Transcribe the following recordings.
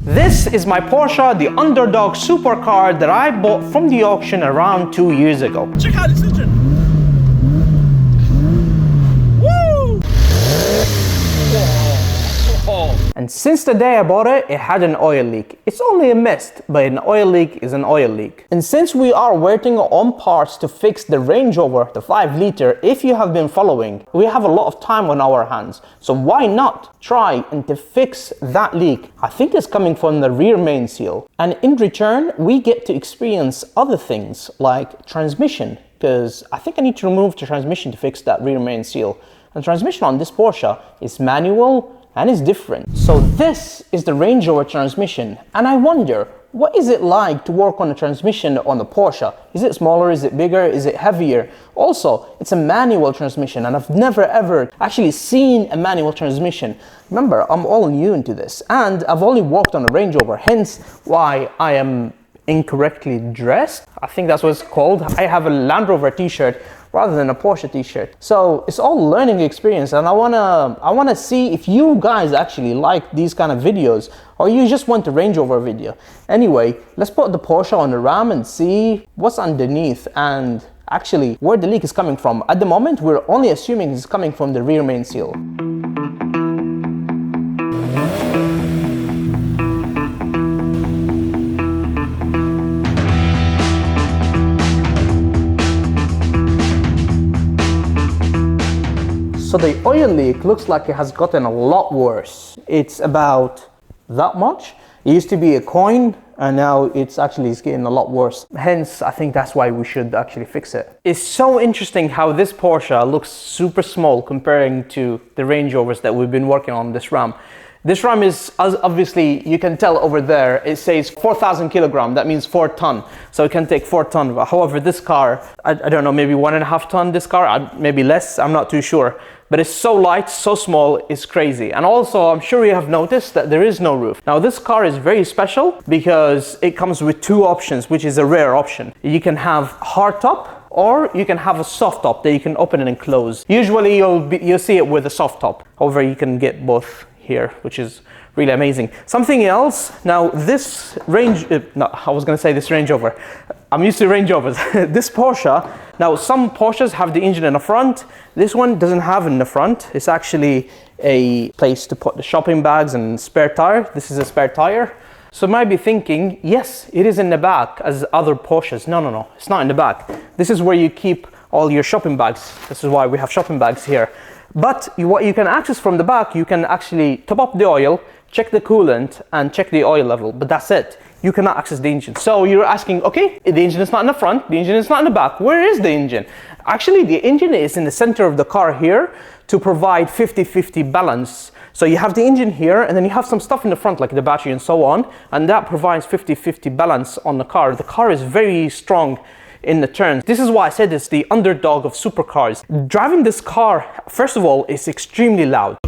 This is my Porsche, the underdog supercar that I bought from the auction around 2 years ago. Check out this engine. Woo! And since the day I bought it, it had an oil leak. It's only a mist, but an oil leak is an oil leak. And since we are waiting on parts to fix the Range Rover, the 5 liter, if you have been following, we have a lot of time on our hands. So why not try and to fix that leak? I think it's coming from the rear main seal. And in return, we get to experience other things like transmission, because I think I need to remove the transmission to fix that rear main seal. And transmission on this Porsche is manual and it's different. So this is the Range Rover transmission, and I wonder, what is it like to work on a transmission on the Porsche? Is it smaller? Is it bigger? Is it heavier? Also, it's a manual transmission, and I've never ever actually seen a manual transmission. Remember, I'm all new into this, and I've only worked on a Range Rover, hence why I am incorrectly dressed. I think that's what it's called. I have a Land Rover t-shirt rather than a Porsche t-shirt. So it's all learning experience, and I wanna see if you guys actually like these kind of videos, or you just want a Range Rover video. Anyway, let's put the Porsche on the ram and see what's underneath and actually where the leak is coming from. At the moment, we're only assuming it's coming from the rear main seal. So the oil leak looks like it has gotten a lot worse. It's about that much. It used to be a coin, and now it's getting a lot worse. Hence, I think that's why we should actually fix it. It's so interesting how this Porsche looks super small comparing to the Range Rovers that we've been working on this Ram. This Ram is, as obviously you can tell over there, it says 4,000 kilogram. That means 4 ton. So it can take 4 ton. However, this car, I don't know, maybe 1.5 ton this car, maybe less, I'm not too sure. But it's so light, so small, it's crazy. And also, I'm sure you have noticed that there is no roof. Now, this car is very special because it comes with 2 options, which is a rare option. You can have hard top, or you can have a soft top that you can open and close. Usually, you'll see it with a soft top. However, you can get both here, which is really amazing. Something else, now this Range Rover. I'm used to Range Rovers. This Porsche, now some Porsches have the engine in the front. This one doesn't have it in the front. It's actually a place to put the shopping bags and spare tire. This is a spare tire. So you might be thinking, yes, it is in the back as other Porsches. No, it's not in the back. This is where you keep all your shopping bags. This is why we have shopping bags here. But what you can access from the back, you can actually top up the oil, check the coolant, and check the oil level, but that's it. You cannot access the engine. So you're asking, okay, the engine is not in the front, the engine is not in the back. Where is the engine? Actually, the engine is in the center of the car here to provide 50-50 balance. So you have the engine here, and then you have some stuff in the front like the battery and so on, and that provides 50-50 balance on the car. The car is very strong in the turns. This is why I said it's the underdog of supercars. Driving this car, first of all, is extremely loud.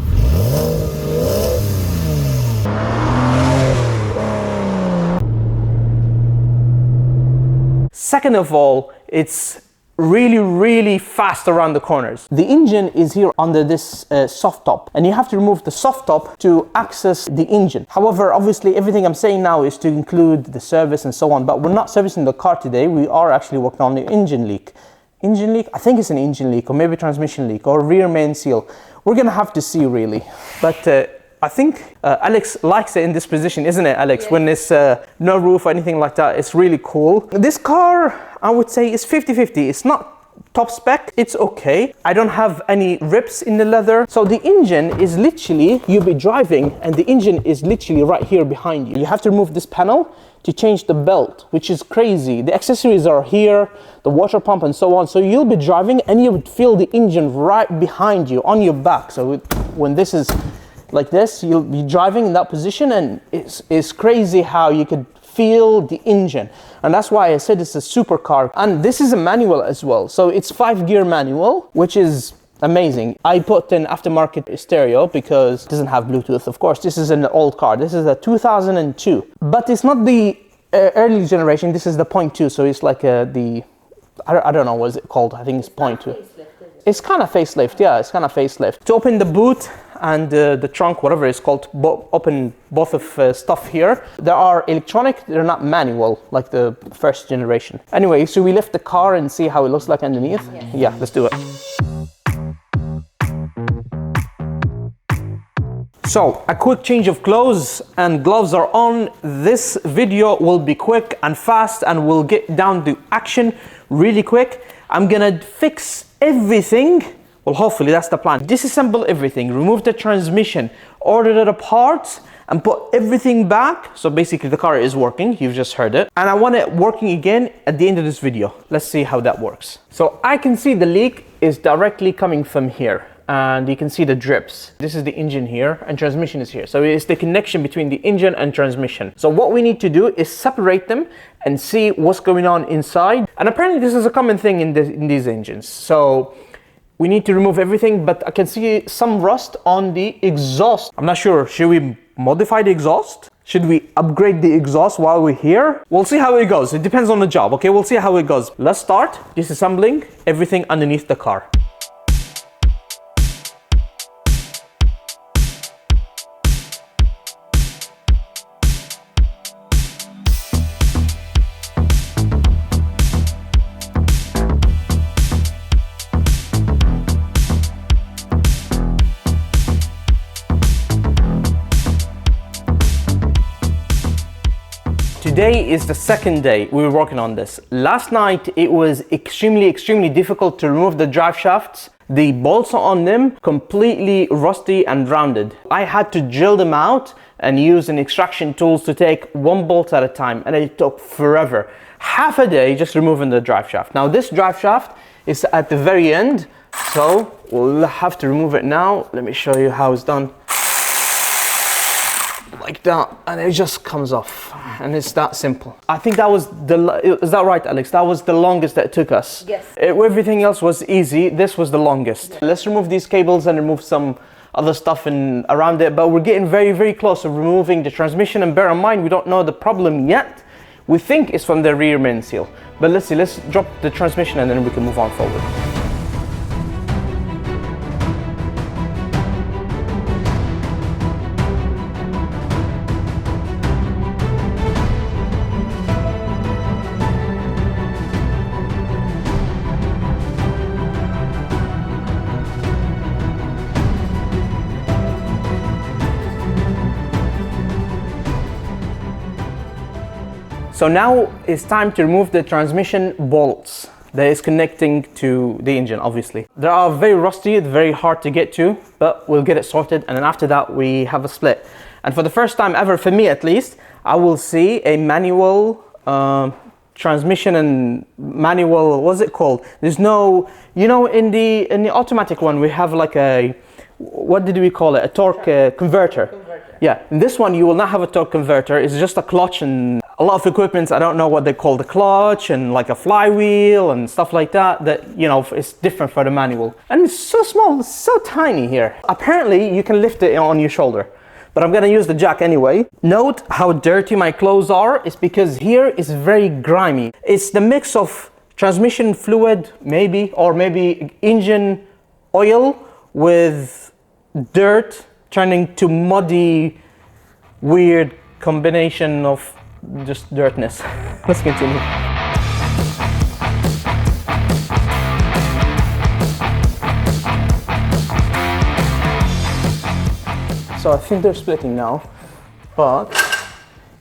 Second of all, it's really fast around the corners. The engine is here under this soft top, and you have to remove the soft top to access the engine. However, obviously everything I'm saying now is to include the service and so on, but we're not servicing the car today. We are actually working on the engine leak. Engine leak? I think it's an engine leak, or maybe transmission leak, or rear main seal. We're gonna have to see really. But I think Alex likes it in this position, isn't it, Alex? Yeah. When it's no roof or anything like that, it's really cool. This car, I would say, is 50-50. It's not top spec, it's okay. I don't have any rips in the leather. So the engine is literally, you'll be driving, and the engine is literally right here behind you. You have to remove this panel to change the belt, which is crazy. The accessories are here, the water pump and so on. So you'll be driving, and you would feel the engine right behind you, on your back. So when this is like this, you'll be driving in that position, and it's crazy how you could feel the engine. And that's why I said it's a supercar. And this is a manual as well. So it's 5-gear manual, which is amazing. I put an aftermarket stereo because it doesn't have Bluetooth. Of course, this is an old car. This is a 2002, but it's not the early generation. This is the 0.2. So it's like I don't know what is it called. I think it's 0.2. It's kind of facelift, yeah, it's kind of facelift. To open the boot, and the trunk, whatever it's called, open both of stuff here. They are electronic, they're not manual like the first generation. Anyway, so we lift the car and see how it looks like underneath? Yeah, let's do it. So, a quick change of clothes and gloves are on. This video will be quick and fast and we'll get down to action really quick. I'm gonna fix everything. Well, hopefully that's the plan. Disassemble everything, remove the transmission, order the parts and put everything back. So basically the car is working, you've just heard it. And I want it working again at the end of this video. Let's see how that works. So I can see the leak is directly coming from here. And you can see the drips. This is the engine here and transmission is here. So it's the connection between the engine and transmission. So what we need to do is separate them and see what's going on inside. And apparently this is a common thing in these engines. So we need to remove everything, but I can see some rust on the exhaust. I'm not sure, should we modify the exhaust? Should we upgrade the exhaust while we're here? We'll see how it goes. It depends on the job, okay? We'll see how it goes. Let's start disassembling everything underneath the car. Today is the second day we were working on this. Last night it was extremely difficult to remove the drive shafts. The bolts on them completely rusty and rounded. I had to drill them out and use an extraction tools to take one bolt at a time, and it took forever. Half a day just removing the drive shaft. Now this drive shaft is at the very end, so we'll have to remove it now. Let me show you how it's done. Like that, and it just comes off, and it's that simple. I think that was is that right, Alex? That was the longest that it took us. Yes. Everything else was easy. This was the longest. Yes. Let's remove these cables and remove some other stuff around it, but we're getting very close to removing the transmission, and bear in mind we don't know the problem yet. We think it's from the rear main seal, but let's see. Let's drop the transmission and then we can move on forward. So now it's time to remove the transmission bolts that is connecting to the engine, obviously. They are very rusty, very hard to get to, but we'll get it sorted, and then after that we have a split. And for the first time ever, for me at least, I will see a manual transmission and manual, what's it called? There's no, you know, in the automatic one we have like a, what did we call it? A torque converter. Yeah, in this one you will not have a torque converter. It's just a clutch and a lot of equipment. I don't know what they call the clutch, and like a flywheel and stuff like that, that, you know, it's different for the manual. And it's so small, it's so tiny here. Apparently you can lift it on your shoulder, but I'm gonna use the jack anyway. Note how dirty my clothes are. It's because here is very grimy. It's the mix of transmission fluid, maybe, or maybe engine oil with dirt turning to muddy, weird combination of just dirtness. Let's continue. So I think they're splitting now, but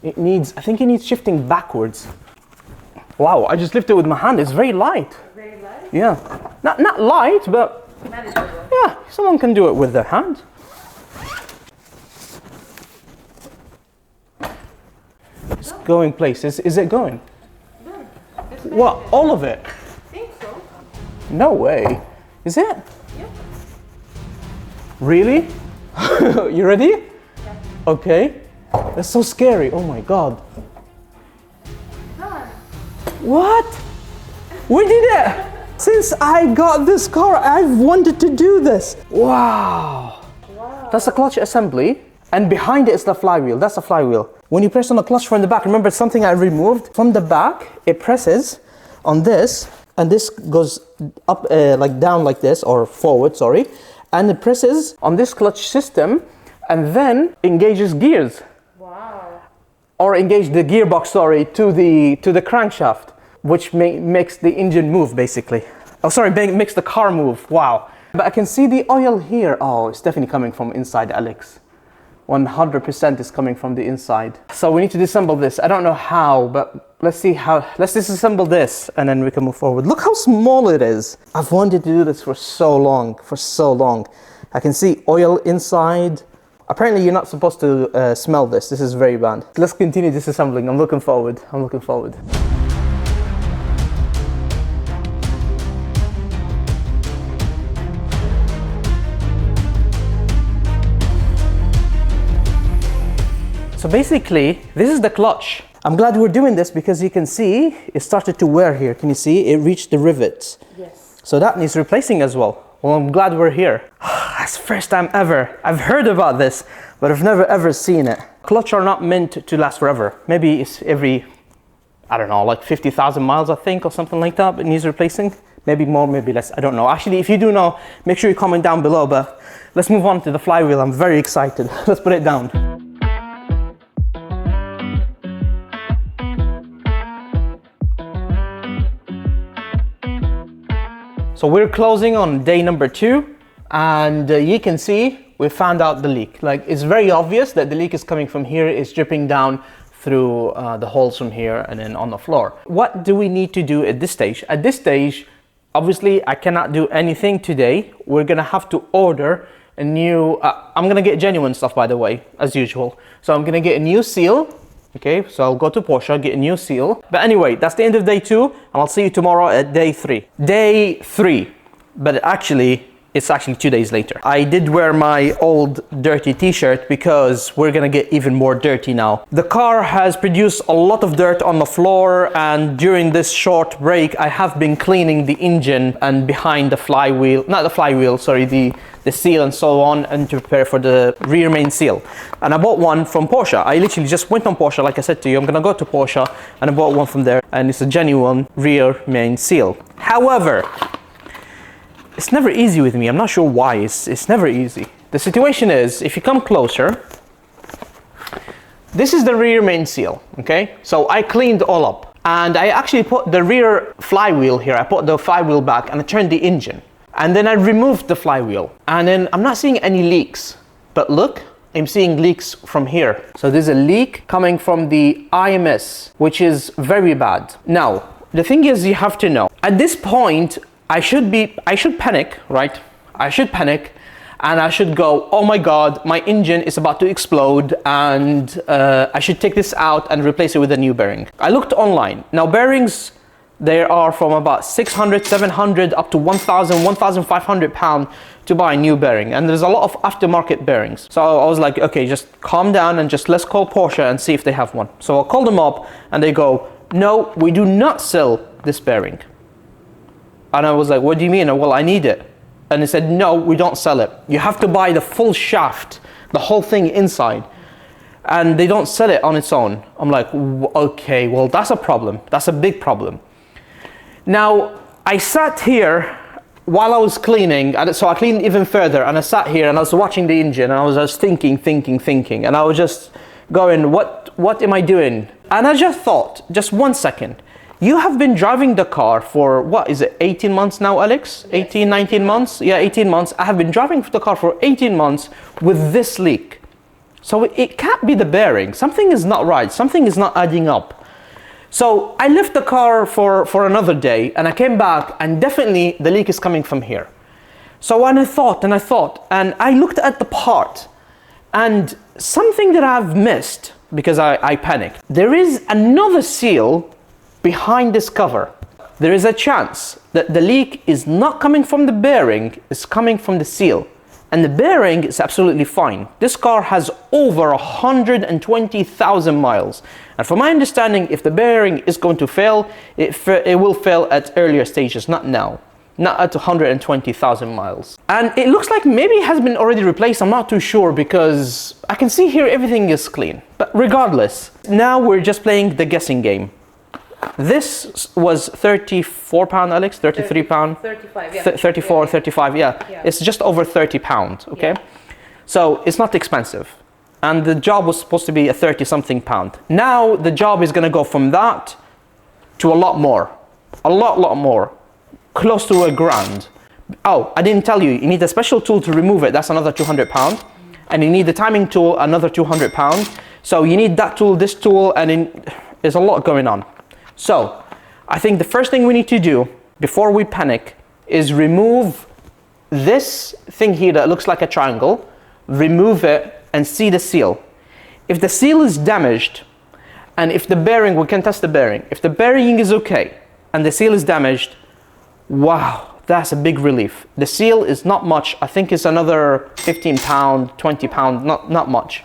it needs, I think it needs shifting backwards. Wow, I just lifted it with my hand. It's very light. Very light? Yeah. Not light, but manageable. Yeah, someone can do it with their hand. It's going places. Is it going? What? All of it? I think so. No way. Is it? Yep. Really? You ready? Yeah. Okay. That's so scary. Oh my god. Done. What? We did it! Since I got this car, I've wanted to do this. Wow. That's a clutch assembly. And behind it is the flywheel. That's a flywheel. When you press on the clutch from the back, remember something I removed? From the back, it presses on this, and this goes up, like down like this, or forward, sorry. and it presses on this clutch system and then engages gears. Wow. Or engage the gearbox, sorry, to the crankshaft, which makes the engine move basically. Oh, sorry, makes the car move. Wow. But I can see the oil here. Oh, it's definitely coming from inside, Alex. 100% is coming from the inside. So we need to disassemble this. I don't know how, but let's see how. Let's disassemble this and then we can move forward. Look how small it is. I've wanted to do this for so long, I can see oil inside. Apparently you're not supposed to smell this. This is very bad. Let's continue disassembling. I'm looking forward. So basically, this is the clutch. I'm glad we're doing this because you can see it started to wear here. Can you see? It reached the rivets. Yes. So that needs replacing as well. Well, I'm glad we're here. That's the first time ever. I've heard about this, but I've never ever seen it. Clutch are not meant to last forever. Maybe it's every, I don't know, like 50,000 miles, I think, or something like that. It needs replacing. Maybe more, maybe less. I don't know. Actually, if you do know, make sure you comment down below. But let's move on to the flywheel. I'm very excited. Let's put it down. So we're closing on day number 2, and you can see we found out the leak. Like, it's very obvious that the leak is coming from here. It's dripping down through the holes from here and then on the floor. What do we need to do at this stage? At this stage, obviously I cannot do anything today. We're gonna have to order a new, I'm gonna get genuine stuff, by the way, as usual. So I'm gonna get a new seal. Okay, so I'll go to Porsche, get a new seal. But anyway, that's the end of day 2, and I'll see you tomorrow at day 3. Day 3, but it's actually 2 days later. I did wear my old dirty t-shirt because we're gonna get even more dirty now. The car has produced a lot of dirt on the floor, and during this short break, I have been cleaning the engine and behind the flywheel, not the flywheel, sorry, the seal and so on, and to prepare for the rear main seal. And I bought one from Porsche. I literally just went on Porsche, like I said to you, I'm gonna go to Porsche, and I bought one from there, and it's a genuine rear main seal. However, it's never easy with me. I'm not sure why. It's never easy. The situation is, if you come closer, this is the rear main seal, okay? So I cleaned all up, and I actually put the rear flywheel here. I put the flywheel back and I turned the engine. And then I removed the flywheel, and then I'm not seeing any leaks, but look, I'm seeing leaks from here. So there's a leak coming from the IMS, which is very bad. Now, the thing is, you have to know, at this point, I should panic, right? I should panic, and I should go, oh my God, my engine is about to explode, and I should take this out and replace it with a new bearing. I looked online. Now, bearings, they are from about 600, 700 up to 1,000, 1,500 pounds to buy a new bearing. And there's a lot of aftermarket bearings. So I was like, okay, just calm down and just let's call Porsche and see if they have one. So I called them up and they go, no, we do not sell this bearing. And I was like, what do you mean? Well, I need it. And they said, no, we don't sell it. You have to buy the full shaft, the whole thing inside. And they don't sell it on its own. I'm like, okay, well, that's a problem. That's a big problem. Now, I sat here while I was cleaning, and so I cleaned even further, and I sat here and I was watching the engine, and I was just thinking, and I was just going, what am I doing? And I just thought, just 1 second, you have been driving the car for, what is it, 18 months now, Alex? 18, 19 months? Yeah, 18 months. I have been driving the car for 18 months with this leak. So it can't be the bearing. Something is not right. Something is not adding up. So I left the car for another day, and I came back, and definitely the leak is coming from here. So when I thought, and I looked at the part, and something that I've missed, because I panicked. There is another seal behind this cover. There is a chance that the leak is not coming from the bearing, it's coming from the seal. And the bearing is absolutely fine. This car has over 120,000 miles. And from my understanding, if the bearing is going to fail, it will fail at earlier stages, not now. Not at 120,000 miles. And it looks like maybe it has been already replaced, I'm not too sure, because I can see here everything is clean. But regardless, now we're just playing the guessing game. This was 34 pound, Alex, 33 pound, 35, yeah. 34, 35, yeah. It's just over 30 pound, okay? Yeah. So it's not expensive. And the job was supposed to be a 30 something pound. Now the job is gonna go from that to a lot more, a lot more, close to £1,000. Oh, I didn't tell you, you need a special tool to remove it, that's another 200 pound. And you need the timing tool, another 200 pound. So you need that tool, this tool, and there's a lot going on. So I think the first thing we need to do before we panic is remove this thing here that looks like a triangle, remove it and see the seal. If the seal is damaged, and if the bearing, we can test the bearing. If the bearing is okay and the seal is damaged, wow, that's a big relief. The seal is not much. I think it's another 15 pound, 20 pound, not much.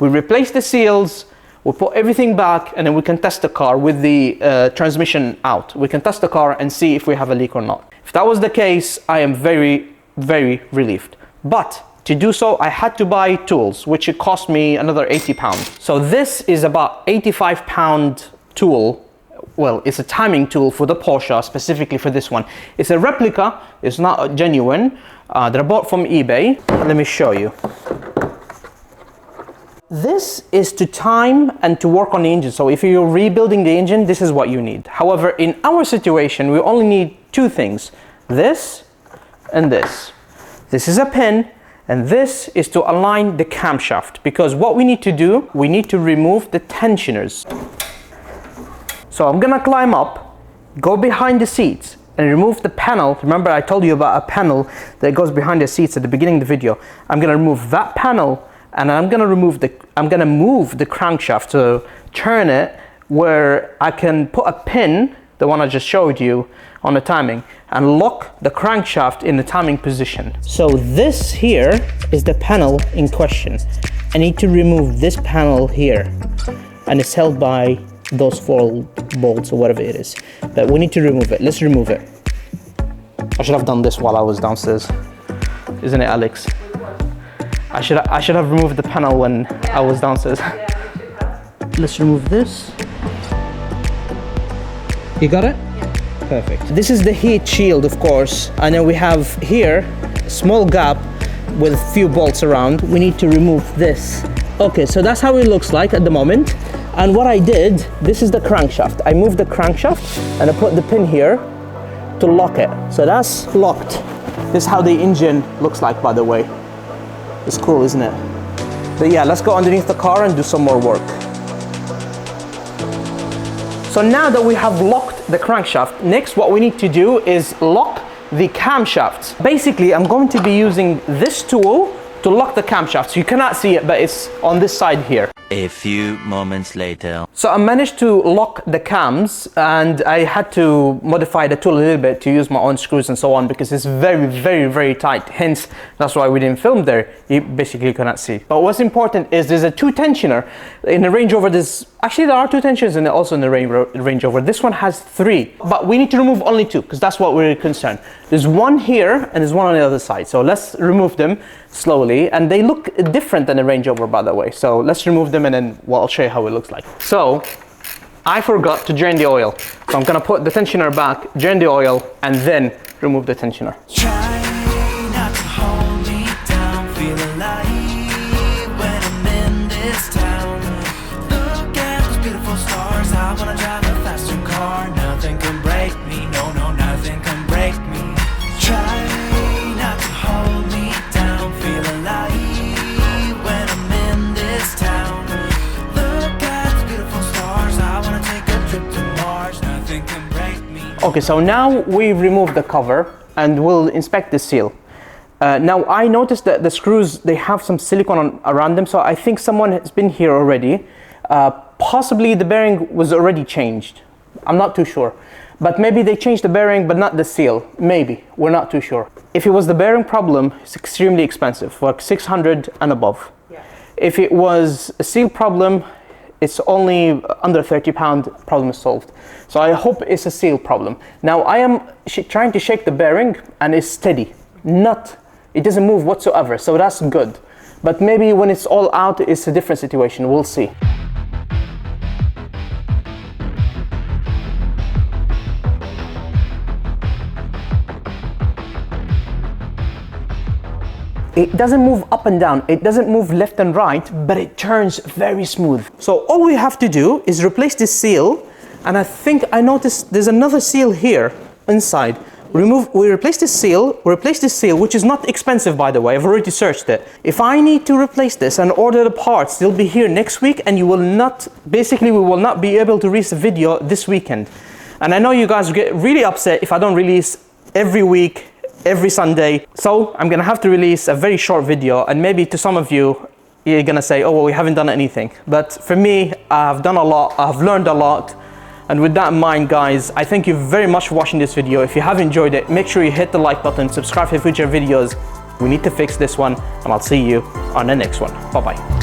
We replace the seals, we put everything back, and then we can test the car with the transmission out. We can test the car and see if we have a leak or not. If that was the case, I am very, very relieved. But to do so, I had to buy tools, which it cost me another 80 pounds. So this is about 85 pound tool. Well, it's a timing tool for the Porsche, specifically for this one. It's a replica, it's not genuine. They're bought from eBay. Let me show you. This is to time and to work on the engine. So if you're rebuilding the engine, this is what you need. However, in our situation, we only need two things. This and this. This is a pin, and this is to align the camshaft. Because what we need to do, we need to remove the tensioners. So I'm gonna climb up, go behind the seats, and remove the panel. Remember I told you about a panel that goes behind the seats at the beginning of the video. I'm gonna remove that panel, and I'm gonna move the crankshaft to turn it where I can put a pin, the one I just showed you, on the timing, and lock the crankshaft in the timing position. So this here is the panel in question. I need to remove this panel here, and it's held by those 4 bolts or whatever it is. But we need to remove it. Let's remove it. I should have done this while I was downstairs, isn't it, Alex? I should have removed the panel when I was downstairs. Let's remove this. You got it? Yeah. Perfect. This is the heat shield, of course. And then we have here a small gap with a few bolts around. We need to remove this. Okay, so that's how it looks like at the moment. And what I did, this is the crankshaft. I moved the crankshaft and I put the pin here to lock it. So that's locked. This is how the engine looks like, by the way. It's cool, isn't it? But yeah, let's go underneath the car and do some more work. So now that we have locked the crankshaft, next what we need to do is lock the camshafts. Basically, I'm going to be using this tool to lock the camshafts. You cannot see it, but it's on this side here. A few moments later. So I managed to lock the cams, and I had to modify the tool a little bit to use my own screws and so on, because it's very, very, very tight. Hence, that's why we didn't film there. You basically cannot see. But what's important is there's a 2 tensioner. In the Range Rover, actually there are 2 tensioners also in the Range Rover. This one has 3, but we need to remove only 2 because that's what we're concerned. There's one here and there's one on the other side. So let's remove them slowly, and they look different than the Range Rover, by the way. So let's remove them, and then I'll show you how it looks like. So I forgot to drain the oil. So I'm gonna put the tensioner back, drain the oil, and then remove the tensioner. Try not to hold me down, feel alive when I'm in this town. Look at those beautiful stars, I wanna drive a faster car. Nothing can break me, no, nothing can break me. Try not to hold me down, feel alive when I'm in this town. Look at those beautiful stars, I wanna take a trip to Mars. Nothing can break me. Okay, so now we remove the cover and we'll inspect the seal. Now I noticed that the screws, they have some silicone around them, so I think someone has been here already. Possibly the bearing was already changed. I'm not too sure. But maybe they changed the bearing but not the seal. Maybe, we're not too sure. If it was the bearing problem, it's extremely expensive, like 600 and above. Yeah. If it was a seal problem, it's only under £30, problem is solved. So I hope it's a seal problem. Now I am trying to shake the bearing and it's steady. It doesn't move whatsoever, so that's good. But maybe when it's all out, it's a different situation, we'll see. It doesn't move up and down, it doesn't move left and right, but it turns very smooth. So all we have to do is replace this seal, and I think I noticed there's another seal here inside. We replace this seal, which is not expensive, by the way. I've already searched it. If I need to replace this and order the parts, they'll be here next week, and we will not be able to release a video this weekend. And I know you guys get really upset if I don't release every week, every Sunday. So I'm gonna have to release a very short video, and maybe to some of you, you're gonna say, oh, well, we haven't done anything. But for me, I've done a lot, I've learned a lot. And with that in mind, guys, I thank you very much for watching this video. If you have enjoyed it, make sure you hit the like button, subscribe for future videos. We need to fix this one, and I'll see you on the next one. Bye-bye.